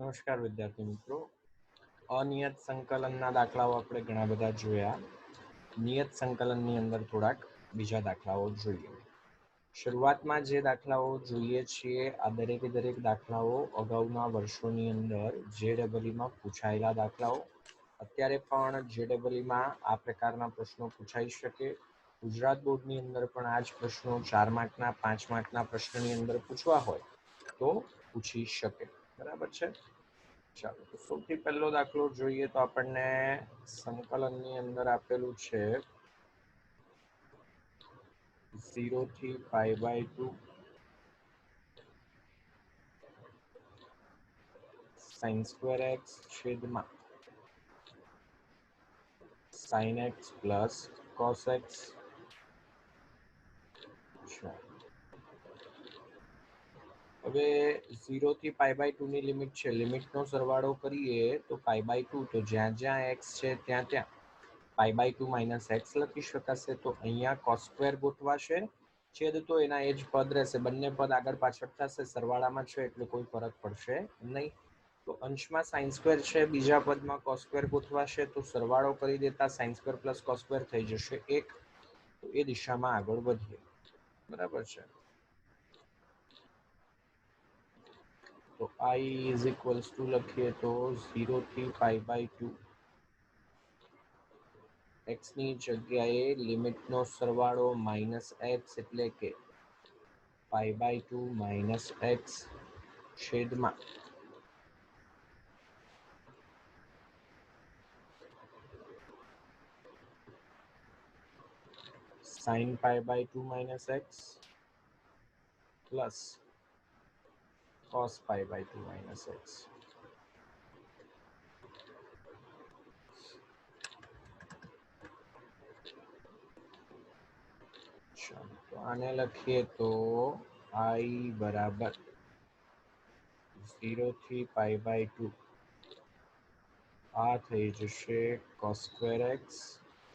નમસ્કાર વિદ્યાર્થી મિત્રો, અનિયત સંકલનના દાખલાઓ આપણે ઘણા બધા જોયા. નિયત સંકલનની અંદર થોડાક બીજા દાખલાઓ જોઈએ. શરૂઆતમાં જે દાખલાઓ જોઈએ છીએ આ દરેકે દરેક દાખલાઓ અગાઉના વર્ષોની અંદર JEE-માં પૂછાયેલા દાખલાઓ. અત્યારે પણ JEE-માં આ પ્રકારના પ્રશ્નો પૂછાઈ શકે. ગુજરાત બોર્ડની અંદર પણ આ જ પ્રશ્નો 4 માર્કના 5 માર્કના પ્રશ્નની અંદર પૂછવા હોય તો પૂછી શકે. બરાબર છે. ચાલો, તો સૌથી પહેલો દાખલો જોઈએ તો આપણને સંકલનની અંદર આપેલું છે 0 થી π/2 sin² x છેદમાં sin x plus cos x. હવે 0 થી π/2 ની લિમિટ છે. લિમિટનો સરવાળો કરીએ તો π/2, તો જ્યાં જ્યાં x છે ત્યાં ત્યાં π/2 માઇનસ x લખી શકાશે. તો અહીંયા cos² ગોઠવાશે, છેદ તો એના એ જ પદ રહેશે. બંને પદ આગળ પાછળ થશે, સરવાળામાં છે એટલે કોઈ ફરક પડશે નહીં. તો અંશમાં sin² છે, બીજા પદમાં cos² ગોઠવાશે, તો સરવાળો કરી દેતા sin² પ્લસ cos² થઈ જશે 1. તો એ દિશામાં આગળ વધીએ. બરાબર છે. તો I is equals to લખીએ તો 0 થી π/2 x ની જગ્યાએ લિમિટનો સરવાળો માઇનસ x એટલે કે π/2 માઇનસ x છેદમાં sin π/2 minus x plus cos π/2 minus x. તો આને લખીએ તો I બરાબર 0 થી π/2 આ થઈ જશે cos² x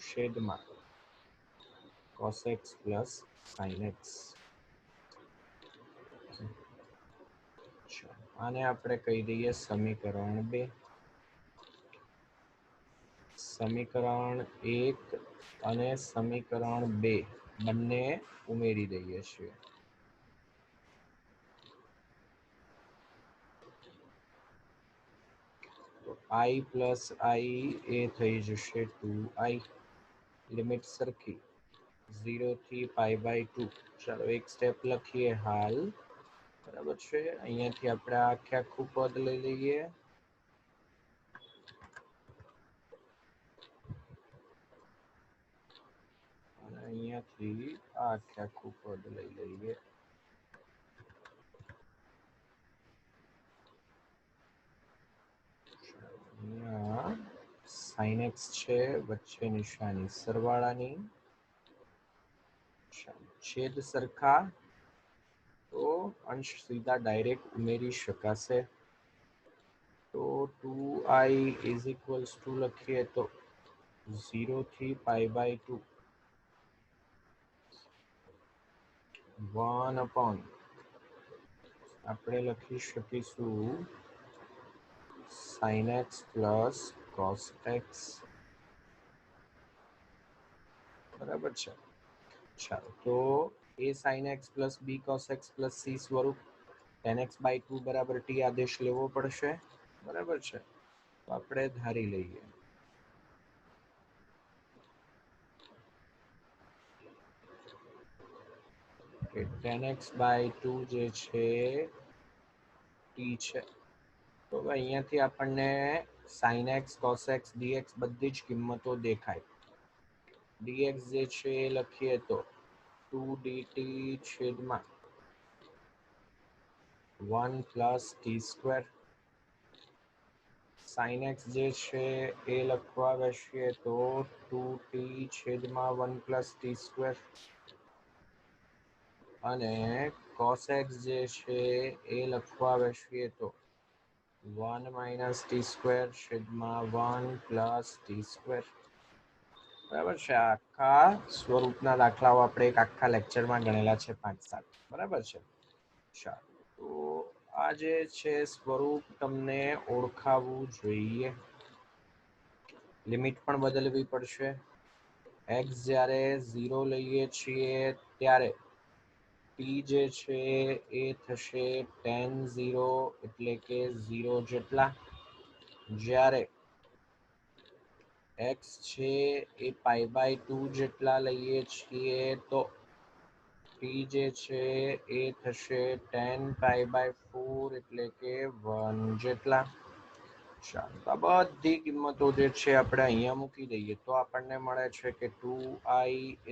છેદમાં cos x plus sin x. આને આપણે કહી દઈએ સમીકરણ 2. સમીકરણ 1 અને સમીકરણ 2 બંને ઉમેરી દઈએ છીએ. તો I પ્લસ I એ થઈ જશે 2I. લિમિટ સરખી 0 થી π/2. ચાલો એક સ્ટેપ લખીએ હાલ. બરાબર છે. અહીંયાથી આપણે આખે આખું પદ લઈ લઈએ. અને અહીંયાથી આખે આખું પદ લઈ લઈએ. અહીંયા sin x છે, વચ્ચે નિશાની સરવાળાની, છેદ સરખા તો અંશ સીધા ડાયરેક્ટ ઉમેરી શકાશે. તો 2I is equals to લખીએ તો 0 થી π/2 1 આપણે લખી શકીશું sin x plus cos x. બરાબર છે. ચાલો, તો a sin x plus b cos x plus c સ્વરૂપ tan x/2 બરાબર t આદેશ લેવો પડશે. બરાબર છે. તો આપણે ધારી લઈએ કે tan x/2 જે છે t છે. તો અહીંયાથી આપણને sin x cos x dx બધી જ કિંમતો દેખાય. dx જે છે એ લખીએ તો 2dt છેદમાં 1 પ્લસ t². sin x જે છે એ લખવા બેસીએ તો 2t છેદમાં 1 પ્લસ t². અને cos x જે છે એ લખવા બેસીએ તો 1 માઇનસ t² છેદમાં 1 પ્લસ t². બરાબર છે. આખા સ્વરૂપના દાખલાઓ આપણે એક આખા લેક્ચરમાં ગણેલા છે 5-7. બરાબર છે. ચાલો, તો આ જે છે સ્વરૂપ તમને ઓળખાવવું જોઈએ. લિમિટ પણ બદલવી પડશે. x જ્યારે 0 લઈએ છીએ ત્યારે t જે છે એ થશે tan 0 એટલે કે 0 જેટલા. જ્યારે x છે એ π/2 જેટલા લઈએ છીએ તો t જે છે એ થશે tan π/4 એટલે કે 1 જેટલા. ચાલો આ બધી કિંમતો જે છે આપણે અહીંયા મૂકી દઈએ તો આપણને મળે છે કે 2i =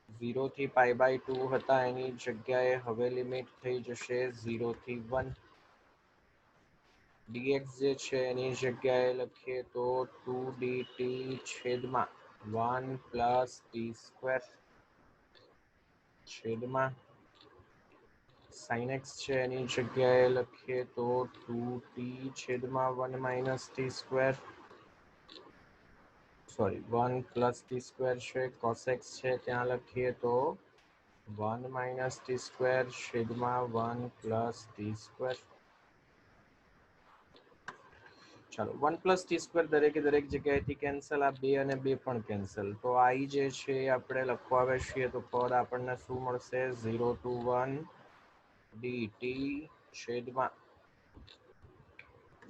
0 થી π/2 હતા એની જગ્યાએ હવે લિમિટ થઈ જશે 0 થી 1. dx જે છે એની જગ્યાએ લખીએ તો 2dt છેદમાં 1 + t² છેદમાં sin x છે એની જગ્યાએ લખીએ તો 2t છેદમાં 1 - t², સોરી 1 + t² છે. cos x છે ત્યાં લખીએ તો 1 - t² છેદમાં 1 + t². ચાલો 1 + t² દરેકે દરેક જગ્યાએથી કેન્સલ, આ 2 અને 2 પણ કેન્સલ. તો i જે છે આપણે લખવા બેસીએ તો પદ આપણને શું મળશે? 0 to 1 dt છેદમાં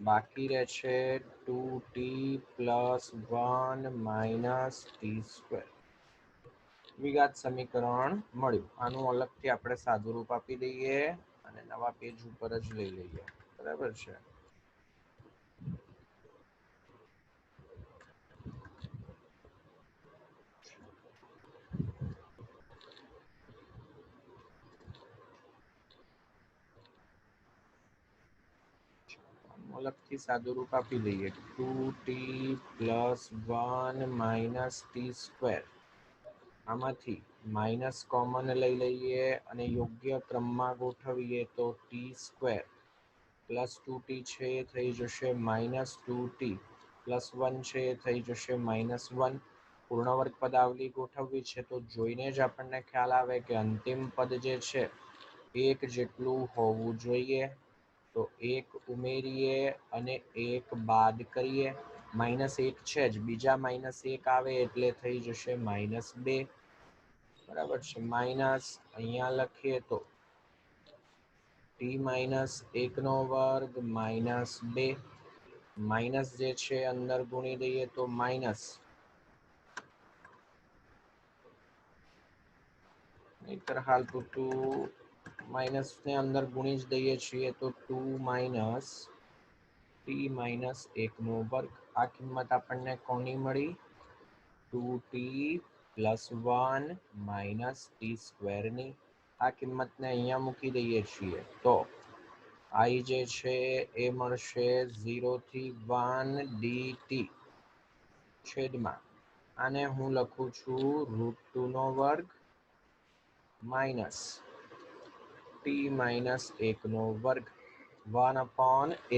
બાકી રહે છે 2t + 1 - t². દ્વિઘાત સમીકરણ મળ્યું. આનું અલગથી આપણે સાદું રૂપ આપી દઈએ અને નવા પેજ ઉપર જ લઈ લઈએ. બરાબર છે. અલગથી સાદું રૂપ આપી દઈએ 2t + 1 - t². આમાંથી માઇનસ કોમન લઈ લઈએ અને યોગ્ય ક્રમમાં ગોઠવીએ તો t² + 2t છે એ થઈ જશે -2t + 1 છે એ થઈ જશે -1. પૂર્ણ વર્ગ પદાવલી ગોઠવવી છે તો જોઈને જ આપણને ખ્યાલ આવે કે અંતિમ પદ જે છે એક જેટલું હોવું જોઈએ. તો 1 ઉમેરીએ અને 1 બાદ કરીએ. -1 છે જ, બીજા -1 આવે એટલે થઈ જશે -2. બરાબર છે. માઇનસ અહીંયા લખીએ તો t - 1/2 -2. માઇનસ જે છે અંદર ગુણી દઈએ તો માઇનસ, નહીતર હાલ પૂરતું માઇનસ ને અંદર ગુણી જ દઈએ છીએ તો 2 - t - 1/2. આ કિંમત આપણને કોની મળી? 2t + 1 - t² ની. આ કિંમતને અહીંયા મૂકી દઈએ છીએ તો i જે છે એ મળશે 0 થી 1 dt છેદમાં આને હું લખું છું √2² માઇનસ t - 1/2 1/a² -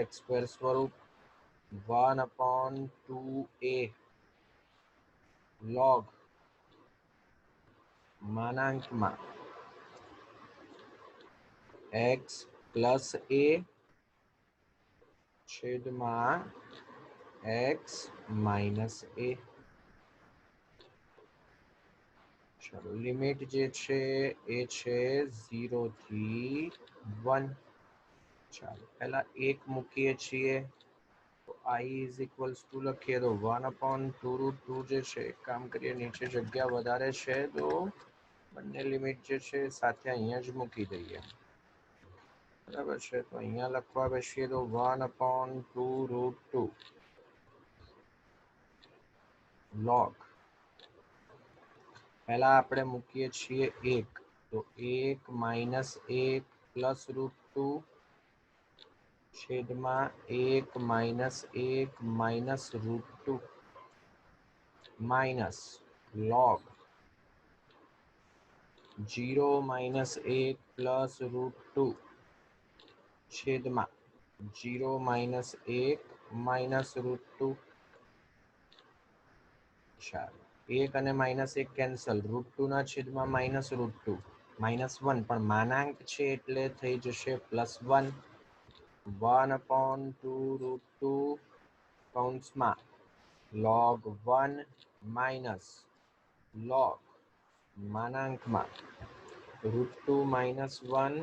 x² સ્વરૂપ 1/2a log માનાંકમાં x + a છેદમાં x - a. ચલો લિમિટ જે છે એ છે 0 થી 1. ચાલો પહેલા 1 મૂકીએ છીએ તો i = લખીએ તો 1/2√2 જે છે કામ કરીએ નીચે જગ્યા વધારે છે તો બંને લિમિટ જે છે સાથે અહીંયા જ મૂકી દઈએ. બરાબર છે. તો અહીંયા લખવા બેસીએ તો 1/2√2 log પહેલા આપણે મૂકીએ છીએ 1 તો 1 - 1 + √2 છેદમાં 1 - 1 - √2 માઇનસ log 0 - 1 + √2 છેદમાં 0 - 1 - √2. ચાલો 1 અને -1 કેન્સલ, √2 ના છેદમાં -√2 -1 પણ માનાંક છે એટલે થઈ જશે +1 1/2 કૌંસમાં log1 માઇનસ log માનાંકમાં √2 - 1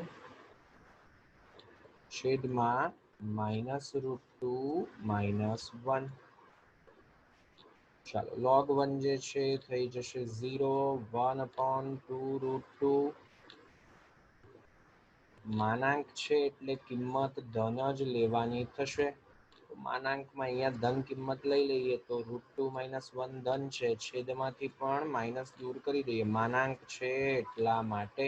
છેદમાં -√2 -1. ચાલો log1 જે છે થઈ જશે 0 1/2 માનાંક છે એટલે કિંમત ધન જ લેવાની થશે. માનાંકમાં અહીંયા ધન કિંમત લઈ લઈએ તો √2 - 1 ધન છે, છેદમાંથી પણ માઇનસ દૂર કરી દઈએ, માનાંક છે એટલા માટે.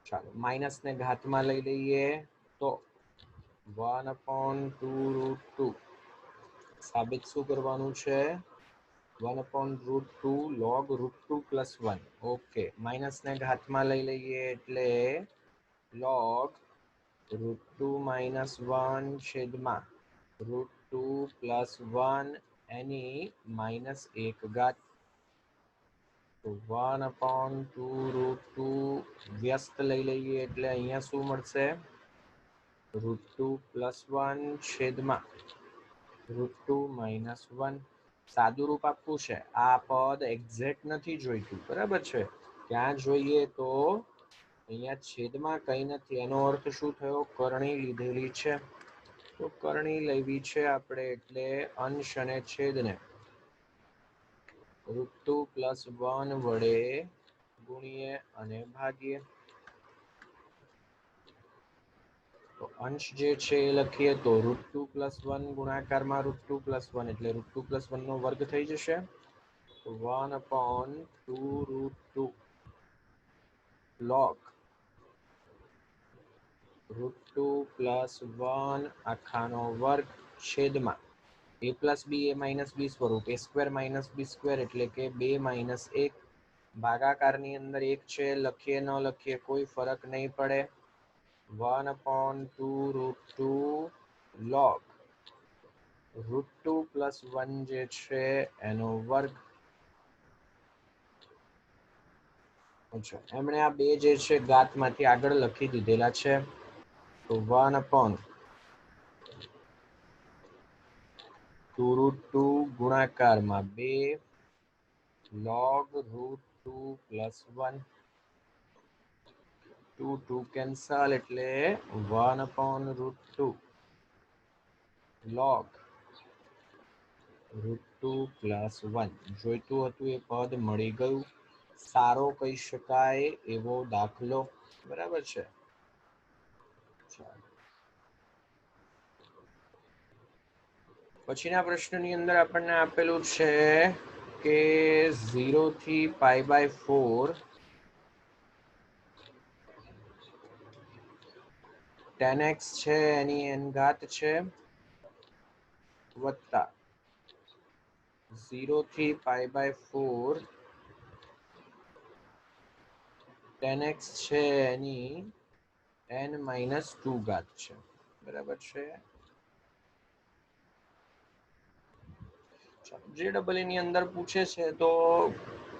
ચાલો માઇનસ ને ઘાતમાં લઈ લઈએ તો 1/2 સાબિત શું કરવાનું છે? 1/√2 log √2 + 1. ઓકે, માઇનસ ને ઘાતમાં લઈ લઈએ એટલે log √2 - 1 છેદમાં √2 + 1 એની -1 ઘાત. તો 1/2√2 વ્યસ્ત લઈ લઈએ એટલે અહીંયા શું મળશે? √2 + 1 છેદમાં √2 - 1. સાદું રૂપ આપવું છે. આ પદ એક્ઝેક્ટ નથી જોઈતું, બરાબર છે? ક્યાં જોઈએ તો અહીંયા છેદમાં કંઈ નથી, એનો અર્થ શું થયો? કરણી લીધેલી છે. તો કરણી લેવી છે આપણે એટલે અંશ અને છેદને √2 + 1 વડે ગુણીએ અને ભાગીએ. તો અંશ જે છે એ લખીએ તો √2 + 1 ગુણાકારમાં √2 + 1 એટલે √2 + 1 નો વર્ગ થઈ જશે. 1/2√2 log √2 + 1 આખાનો વર્ગ છેદમાં a + b a - b સ્વરૂપ a² - b² એટલે કે 2 - 1. ભાગાકારની અંદર 1 છે, લખીએ ન લખીએ કોઈ ફરક નહીં પડે. 1/2√2 log √2 + 1 જે છે એનો વર્ગ. એમણે આ બે જે છે ઘાતમાંથી આગળ લખી દીધેલા છે. તો 1/2√2 ગુણાકારમાં 2 log √2 + 1. 2 2 કેન્સલ એટલે 1/√2 log √2 + 1. જોઈતું હતું એ પદ મળી ગયું. સારો કહી શકાય એવો દાખલો, બરાબર છે? પછીના પ્રશ્નની અંદર આપણને આપેલું છે કે 0 થી π/4 10x છે એની n ઘાત છે વત્તા 0 થી π/4 10x છે એની n - 2 ઘાત છે, બરાબર છે? જે ડબલ ની અંદર પૂછે છે તો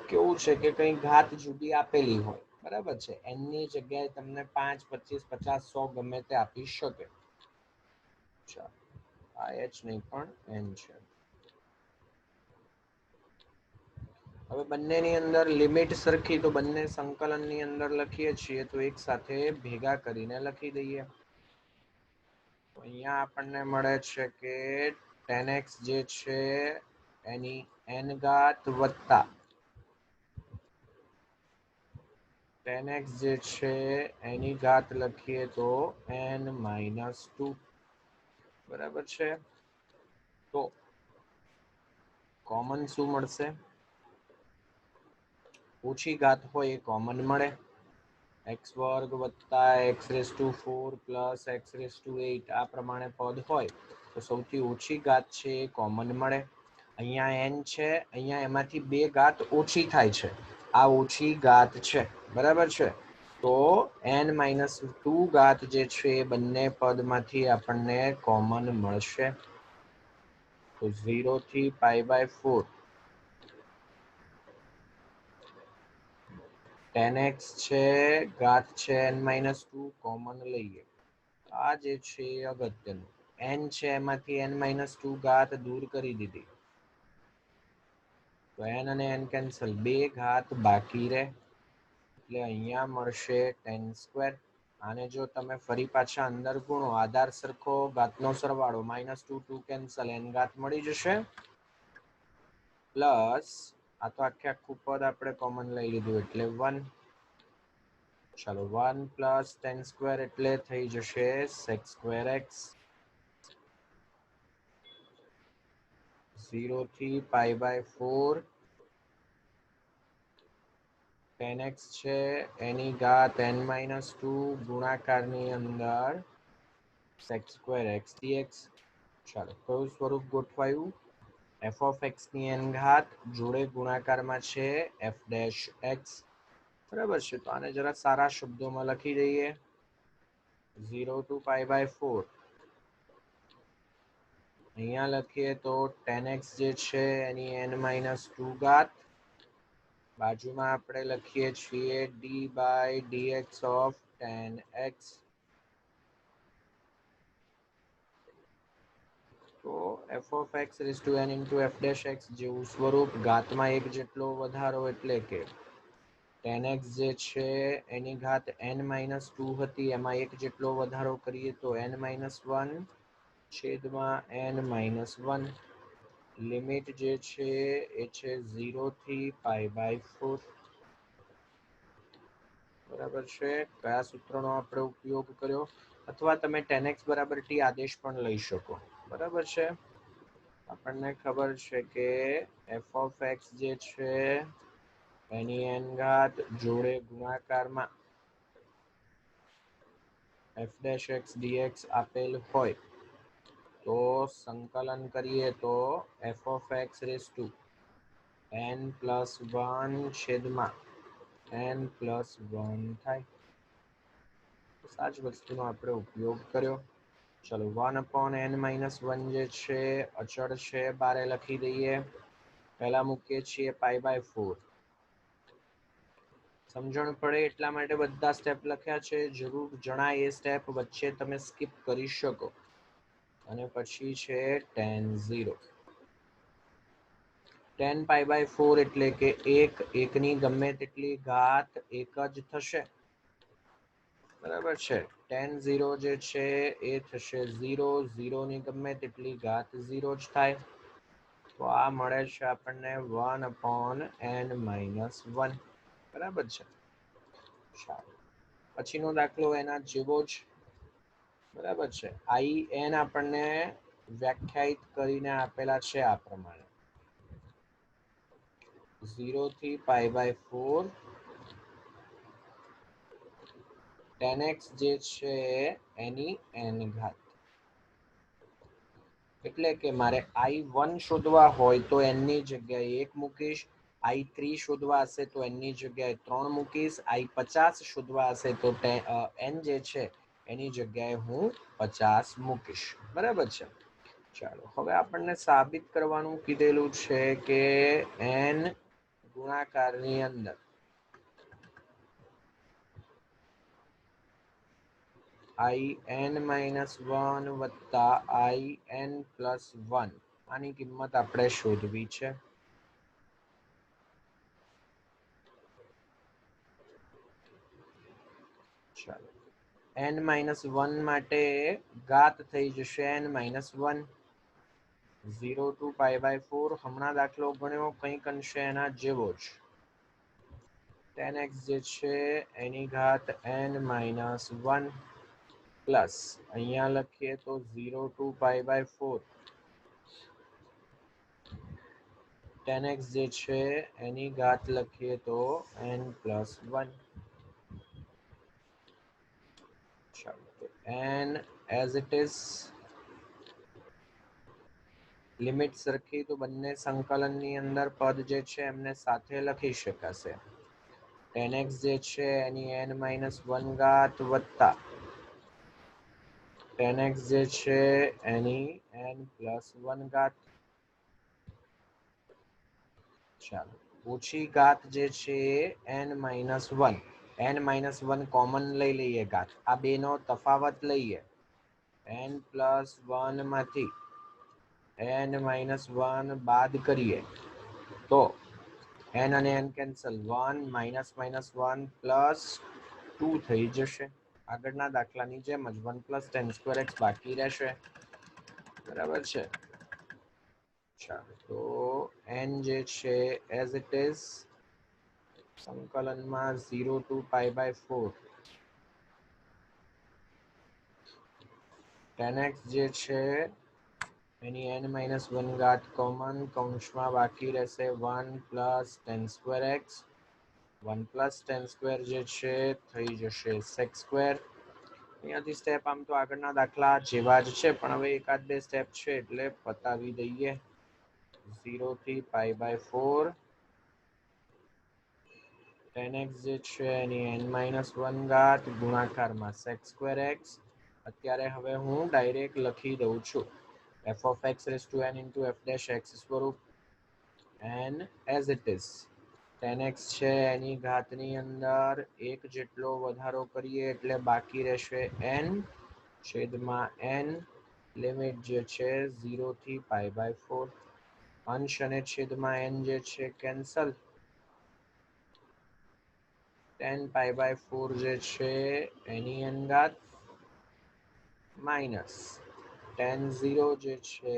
કેવું છે કે કઈ ઘાત જુદી આપેલી હોય, બરાબર છે? n ની જગ્યાએ તમને 5 25 50 100 ગમે તે આપી શકે. ચાલો આ h નહીં પણ n છે. હવે બંનેની અંદર લિમિટ સરખી, તો બંને સંકલનની અંદર લખીએ છીએ તો એક સાથે ભેગા કરીને લખી દઈએ. અહીંયા આપણને મળે છે કે 10x જે છે એની n ઘાત વત્તા 10x જે છે એની ઘાત લખીએ તો n - 2, બરાબર છે? તો કોમન શું મળશે? ઓછી ઘાત હોય એ કોમન મળે. x² + x⁴ + x⁸ આ પ્રમાણે પદ હોય તો સૌથી ઓછી ઘાત છે એ કોમન મળે. અહીંયા n છે, અહીંયા એમાંથી 2 ઘાત ઓછી થાય છે, આ ઓછી ઘાત છે, બરાબર છે? તો n - 2 ઘાત જે છે એ બંને પદમાંથી આપણને કોમન મળશે. તો 0 થી π/4 tan x છે ઘાત છે n-2 કોમન લઈએ. આ જે છે એ અગત્યનું. n છે એમાંથી n-2 ઘાત દૂર કરી દીધી તો n અને n કેન્સલ, 2 ઘાત બાકી રહે એટલે અહીંયા મળશે tan². આને જો તમે ફરી પાછા અંદર ગુણો, આધાર સરખો ઘાતનો સરવાળો, -2 2 કેન્સલ, n ઘાત મળી જશે પ્લસ આ તો આખે આખું પદ આપણે કોમન લઈ લીધું એટલે 1. ચાલો 1 પ્લસ tan² એટલે થઈ જશે sec²x. 0 થી π/4 tan x છે એની ઘાત n-2 ગુણાકારની અંદર sec²x dx. ચાલો કયું સ્વરૂપ ગોઠવાયું? f of x ની n ઘાત જોડે ગુણાકારમાં છે f'(x). બરાબર છે, તો આને જરા સારા શબ્દોમાં લખી દઈએ. 0 to π/4 અહીંયા લખીએ તો tan x જે છે એની n-2 ઘાત, બાજુમાં આપણે લખીએ છીએ d/dx of tan x. તો f of x raised to n into f'(x) જેવું સ્વરૂપ, ઘાતમાં એક જેટલો વધારો એટલે કે tan x જે છે એની ઘાત n-2 હતી એમાં એક જેટલો વધારો કરીએ તો n-1 છેદમાં n-1. લિમિટ જે છે એ છે 0 થી π/4. બરાબર છે. કયા સૂત્રનો આપણે ઉપયોગ કર્યો? અથવા તમે tan x બરાબર t આદેશ પણ લઈ શકો. બરાબર છે. આપણને ખબર છે કે f of x જે છે એની n ઘાત જોડે ગુણાકારમાં f'(x) dx આપેલ હોય તો સંકલન કરીએ તો f of x raised to n+1 છેદમાં n+1 થાય. આ જ વસ્તુનો આપણે ઉપયોગ કર્યો. ચલો 1/n-1 જે છે અચળ છે, બારે લખી દઈએ. પહેલા મૂકીએ છીએ π/4. સમજણ પડે એટલા માટે બધા સ્ટેપ લખ્યા છે, જરૂર જણાય એ સ્ટેપ વચ્ચે તમે સ્કીપ કરી શકો. અને પછી છે tan 0. tan π/4 એટલે કે 1 ની ગમે તેટલી ઘાત 1 જ થશે. બરાબર છે. tan 0 જે છે એ થશે 0, 0 ની ગમે તેટલી ઘાત 0 જ થાય. તો આ મળે છે આપણને 1/n-1. બરાબર છે. પછીનો દાખલો એના જેવો જ. બરાબર છે. in આપણને વ્યાખ્યાયિત કરીને આપેલા છે આ પ્રમાણે 0 થી π/4 tan x જે છે એની n ઘાત. એટલે કે મારે i1 શોધવા હોય તો n ની જગ્યાએ 1 મૂકીશ, i3 શોધવા હશે તો n ની જગ્યાએ 3 મૂકીશ, i50 શોધવા હશે તો n જે છે એની જગ્યાએ હું 50 મૂકીશ. બરાબર છે. ચાલો હવે આપણને સાબિત કરવાનું કીધેલું છે કે n ગુણાકારની અંદર in-1 વત્તા in+1 આની કિંમત આપણે શોધવી છે. ચાલો n-1 માટે ઘાત થઈ જશે n-1. 0 to π/4 હમણાં દાખલો ગણ્યો, કંઈક અંશે એના જેવો જ. tan x જે છે એની ઘાત n-1 પ્લસ અહીંયા લખીએ તો 0 to π/4 tan x જે છે એની ઘાત લખીએ તો n+1. n as it is. Limit સરખી તો બંને સંકલનની અંદર પદ જે છે એમને સાથે લખી શકાશે. tan x જે છે એની n-1 ઘાત વત્તા tan x જે છે એની n+1 ઘાત. ચાલો ઓછી ઘાત જે છે n-1, n-1 કોમન લઈ લઈએ ઘાત, આ બેનો તફાવત લઈએ, n+1 માંથી n-1 બાદ કરીએ તો n અને n કેન્સલ, 1 -1 +2 થઈ જશે. આગળના દાખલાની જેમ જ 1 + tan²x બાકી રહેશે, બરાબર છે. ચાલો તો n જે છે એઝ ઇટ ઇઝ સંકલનમાં 0 to π/4 tan x જે છે એની n-1 ઘાત કોમન, કૌંસમાં બાકી રહેશે 1 + tan²x, 1 + tan² જે છે થઈ જશે sec². અહીંયાથી સ્ટેપ આમ તો આગળના દાખલા જેવા જ છે, પણ હવે એકાદ બે સ્ટેપ છે એટલે પતાવી દઈએ. 0 થી π/4 tan x જે છે એની n-1 ઘાત ગુણાકારમાં sec²x. અત્યારે હવે હું ડાયરેક્ટ લખી દઉં છું f(x)n(f'(x) સ્વરૂપ n as it is. tan x છે એની ઘાતની અંદર એક જેટલો વધારો કરીએ એટલે બાકી રહેશે n છેદમાં n, લિમિટ જે છે 0 થી π/4. અંશ અને છેદમાં n જે છે કેન્સલ, tan π/4 જે છે એની n ઘાત માઇનસ tan 0 જે છે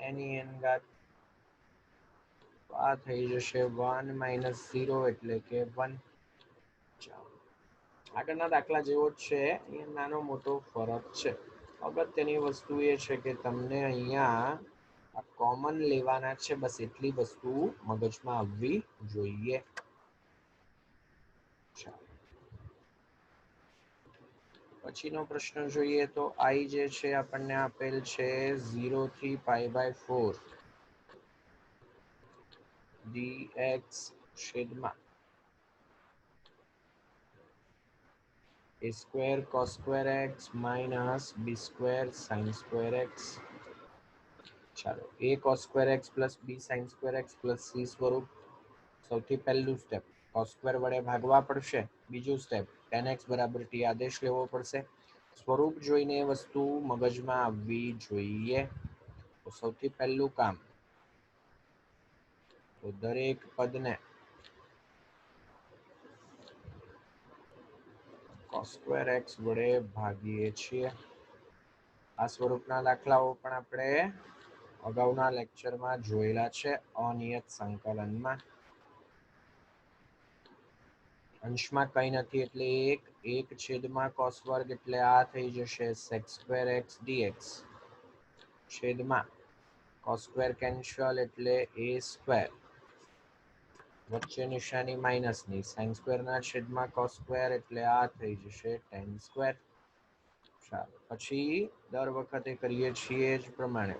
એની n ઘાત. આ થઈ જશે 1 - 0 એટલે કે 1. આગળના દાખલા જેવો જ છે, અહીંયા નાનો મોટો ફરક છે. અગત્યની વસ્તુ એ છે કે તમને અહીંયા આ કોમન લેવાના છે, બસ એટલી વસ્તુ મગજમાં આવવી જોઈએ. પછીનો પ્રશ્ન જોઈએ તો i જે છે આપણને આપેલ છે 0 થી π/4 dx છેદમાં a² cos²x - b² sin²x. ચાલો a cos²x + b sin²x + c સ્વરૂપ. સૌથી પહેલું સ્ટેપ cos² વડે ભાગવા પડશે. બીજું સ્ટેપ tan x = t આદેશ લેવો પડશે. સ્વરૂપ જોઈને વસ્તુ મગજમાં આવવી જોઈએ. તો સૌથી પહેલું કામ, તો દરેક પદને cos²x વડે ભાગીએ છીએ. આ સ્વરૂપના દાખલાઓ પણ આપણે અગાઉના લેક્ચરમાં જોયેલા છે અનિયત સંકલનમાં. અંશમાં કંઈ નથી એટલે 1 છેદમાં cos² એટલે આ થઈ જશે sec²x dx છેદમાં cos² કેન્સલ એટલે a², વચ્ચે નિશાની માઇનસની, sin² ના છેદમાં cos² એટલે આ થઈ જશે tan². ચાલો પછી દર વખતે કરીએ છીએ જ પ્રમાણે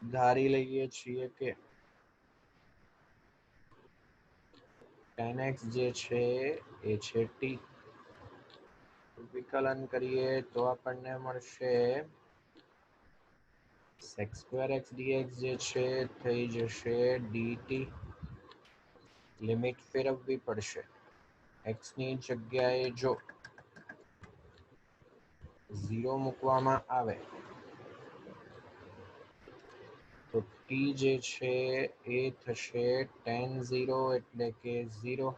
ધારી લઈએ છીએ કે tan x જે છે એ છે t. વિકલન કરીએ તો આપણને મળશે sec²x dx જે છે થઈ જશે dt. લિમિટ ફેરવવી પડશે. x ની જગ્યાએ જો 0 મૂકવામાં આવે તો t જે છે એ થશે tan 0 એટલે કે 0.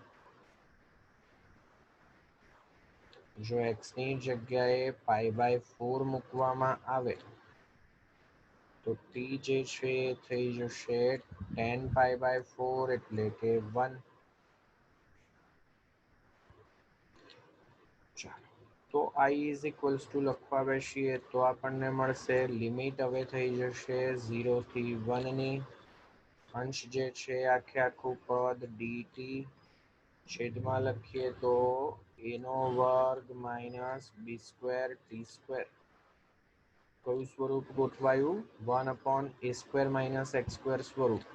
જો x ની જગ્યાએ π/4 મૂકવામાં આવે તો t જે છે એ થઈ જશે tan π/4 એટલે કે 1. તો i = લખવા બેસીએ તો આપણને મળશે લિમિટ હવે થઈ જશે 0 થી 1 ની. અંશ જે છે આખે આખું પદ dt છેદમાં લખીએ તો a² - b²t². કયું સ્વરૂપ ગોઠવાયું? 1/a² - x² સ્વરૂપ.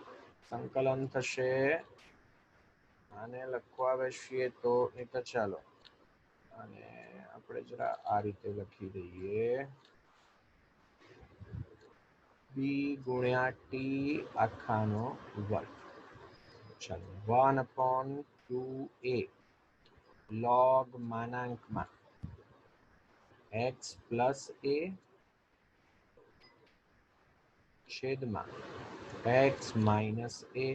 સંકલન થશે, આને લખવા બેસીએ તો ચાલો અને આપણે જરા આ રીતે લખી દઈએ b × t² ચાલો 1/2a log માનાંકમાં x plus a છેદમાં x માઇનસ a.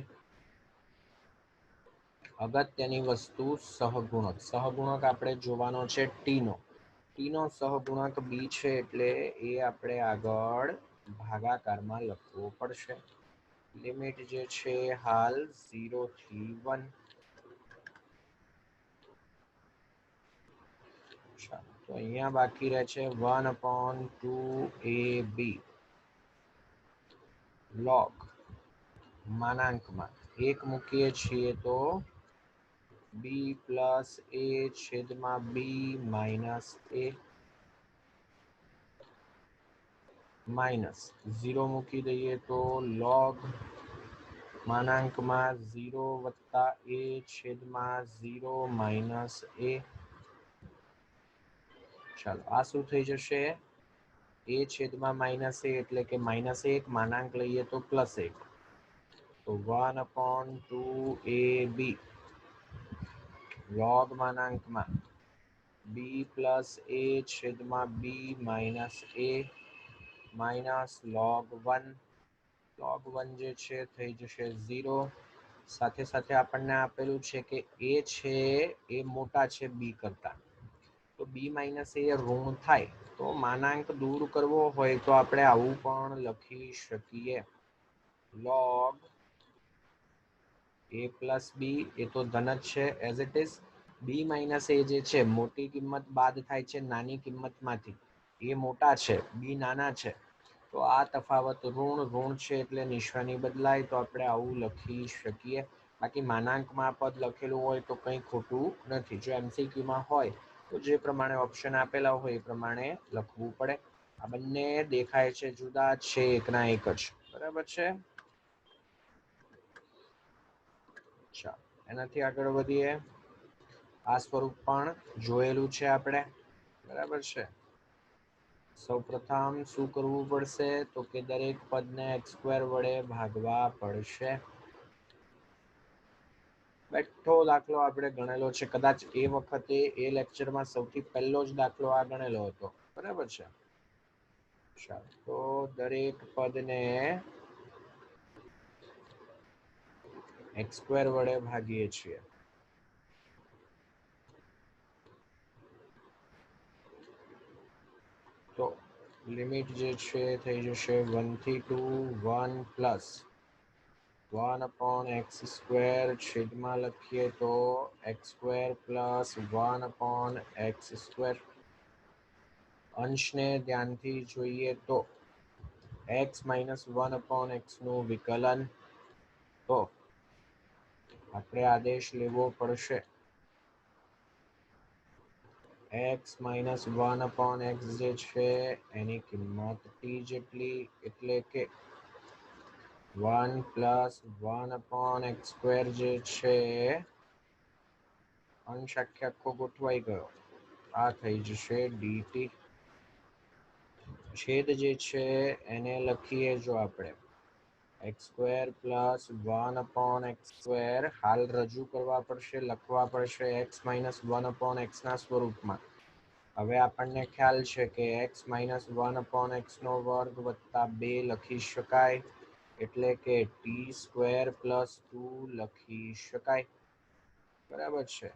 અગત્યની વસ્તુ સહગુણક. સહગુણક આપણે જોવાનો છે ટી નો સહગુણક બી છે એટલે એ આપણે આગળ ભાગાકારમાં લખવો પડશે. લિમિટ જે છે હાલ 0 થી 1. ચાલો તો અહીંયા બાકી રહે છે 1/2ab log માનાંકમાં 1 મૂકીએ છીએ તો b પ્લસ a છેદમાં b માઇનસ a માઇનસ 0 મૂકી દઈએ તો log માનાંકમાં 0 વત્તા a છેદમાં 0 માઇનસ a. ચાલો આ શું થઈ જશે? a છેદમાં માઇનસ a એટલે કે -1 માનાંક લઈએ તો +1 તો 1/2ab log માનાંકમાં b plus a છેદમાં b minus a minus log 1 જે છે થઈ જશે 0. સાથે સાથે આપણને આપેલું છે કે a છે એ મોટા છે b કરતા, તો b માઇનસ a ઋણ થાય તો માનાંક દૂર કરવો હોય તો આપણે આવું પણ લખી શકીએ. log a પ્લસ b એ તો ધન જ છે as it is. b minus a જે છે મોટી કિંમત બાદ થાય છે નાની કિંમતમાંથી. એ મોટા છે b નાના છે તો આ તફાવત ઋણ છે એટલે નિશાની બદલાય તો આપણે આવું લખી શકીએ. બાકી માનાંકમાં પદ લખેલું હોય તો કંઈ ખોટું નથી. જો એમસીક્યુમાં હોય તો જે પ્રમાણે ઓપ્શન આપેલા હોય એ પ્રમાણે લખવું પડે. આ બંને દેખાય છે જુદા છે એકના એક જ. બરાબર છે. ચાલો એનાથી આગળ વધીએ. આ સ્વરૂપ પણ જોયેલું છે આપણે. બરાબર છે. સૌપ્રથમ શું કરવું પડશે તો કે દરેક પદને x² વડે ભાગવા પડશે. બેઠો દાખલો આપણે ગણેલો છે, કદાચ એ વખતે એ લેક્ચરમાં સૌથી પહેલો જ દાખલો આ ગણેલો હતો. બરાબર છે. ચાલો તો દરેક પદને x² વડે ભાગીએ છીએ. તો લિમિટ જે છે થઈ જશે 1 થી 2 1 પ્લસ 1/x² છેદમાં લખીએ તો x² પ્લસ 1/x². અંશને ધ્યાનથી જોઈએ તો x માઇનસ 1/x નું વિકલન. તો આપણે આદેશ લેવો પડશે x માઇનસ 1/x જે છે એની કિંમત t જેટલી એટલે કે 1 પ્લસ 1/x² જે છે અંશ આખો ગોઠવાઈ ગયો. આ થઈ જશે dt. છેદ જે છે એને લખીએ જો આપણે x² પ્લસ 1/x². હાલ રજૂ કરવા પડશે, લખવા પડશે x માઇનસ 1/x ના સ્વરૂપમાં. હવે આપણને ખ્યાલ છે કે x માઇનસ 1/x નો વર્ગ વત્તા 2 લખી શકાય એટલે કે t² પ્લસ 2 લખી શકાય. બરાબર છે.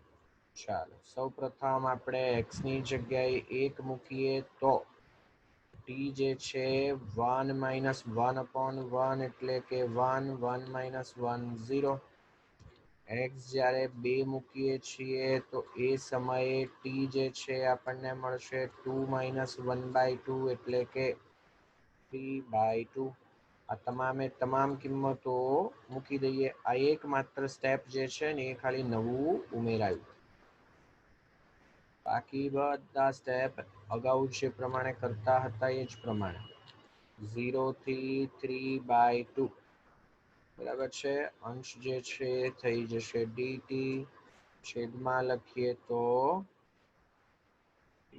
ચાલો સૌ પ્રથમ આપણે x ની જગ્યાએ 1 મૂકીએ તો t જે છે 1 માઇનસ 1/1 એટલે કે 1 1 માઇનસ 1 0. x જ્યારે 2 મૂકીએ છીએ તો એ સમયે t જે છે આપણને મળશે 2 માઇનસ 1/2 એટલે કે 3/2. આ તમામે તમામ કિંમતો મૂકી દઈએ. આ એકમાત્ર સ્ટેપ જે છે ને એ ખાલી નવું ઉમેરાયું. બાકી બધા સ્ટેપ અગાઉ જે પ્રમાણે કરતા હતા એ જ પ્રમાણે 0 થી 3/2. બરાબર છે. અંશ જે છે થઈ જશે dt. છેદમાં લખીએ તો t²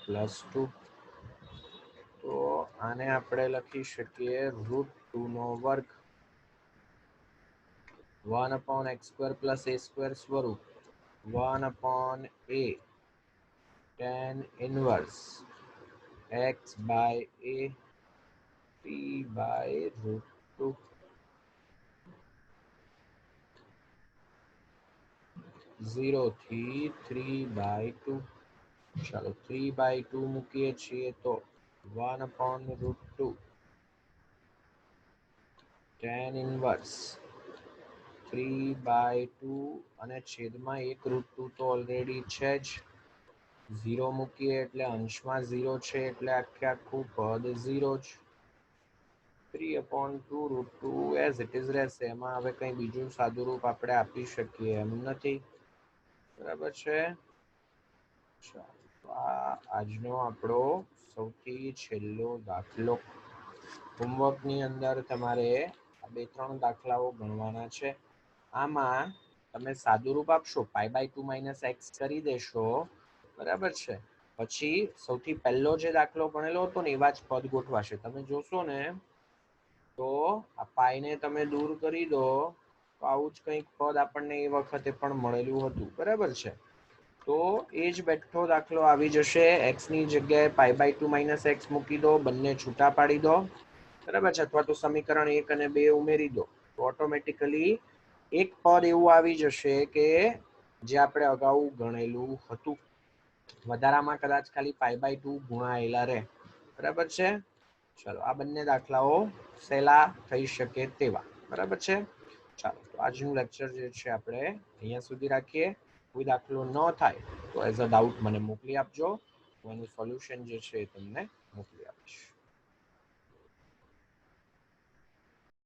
પ્લસ 2. તો આને આપણે લખી શકીએ √2 નો વર્ગ. 1/x² + a² સ્વરૂપ 1/a tan inverse x/a p/√2 0 થી 3/2. ચાલો 3/2 મૂકીએ છીએ તો 1/√2 tan inverse 3/2 અને છેદમાં 1√2 તો ઓલરેડી છે જ. 0 મૂકીએ એટલે અંશમાં 0 છે એટલે આખે આખું પદ 0 જ. 3/2√2 એઝ ઇટ ઇઝ રહેશે. એમાં હવે કંઈ બીજું સાદું રૂપ આપણે આપી શકીએ એમ નથી. બરાબર છે. આ આજનો આપણો સૌથી છેલ્લો દાખલો. હોમવર્કની અંદર તમારે આ 2-3 દાખલાઓ ગણવાના છે. આમાં તમે સાદુરૂપ આપશો π/2 - x કરી દેશો. બરાબર છે. પછી સૌથી પહેલો જે દાખલો ગણેલો હતો ને એવા જ પદ ગોઠવાશે. તમે જોશો ને તો આ પાઈને તમે દૂર કરી દો તો આવું જ કંઈક પદ આપણને એ વખતે પણ મળેલું હતું. બરાબર છે. તો એ જ બેઠો દાખલો આવી જશે. x ની જગ્યાએ π/2 - x મૂકી દો, બંને છૂટા પાડી દો. બરાબર છે. અથવા તો સમીકરણ 1 અને 2 ઉમેરી દો તો ઓટોમેટિકલી એક પદ એવું આવી જશે કે જે આપણે અગાઉ ગણેલું હતું. વધારામાં કદાચ ખાલી π/2 ગુણાયેલા રહે. બરાબર છે. ચાલો આ બંને દાખલાઓ સહેલા થઈ શકે તેવા. બરાબર છે. ચાલો તો આજનું લેક્ચર જે છે આપણે અહીંયા સુધી રાખીએ. કોઈ દાખલો ન થાય તો એઝ અ ડાઉટ મને મોકલી આપજો. હું એનું સોલ્યુશન જે છે એ તમને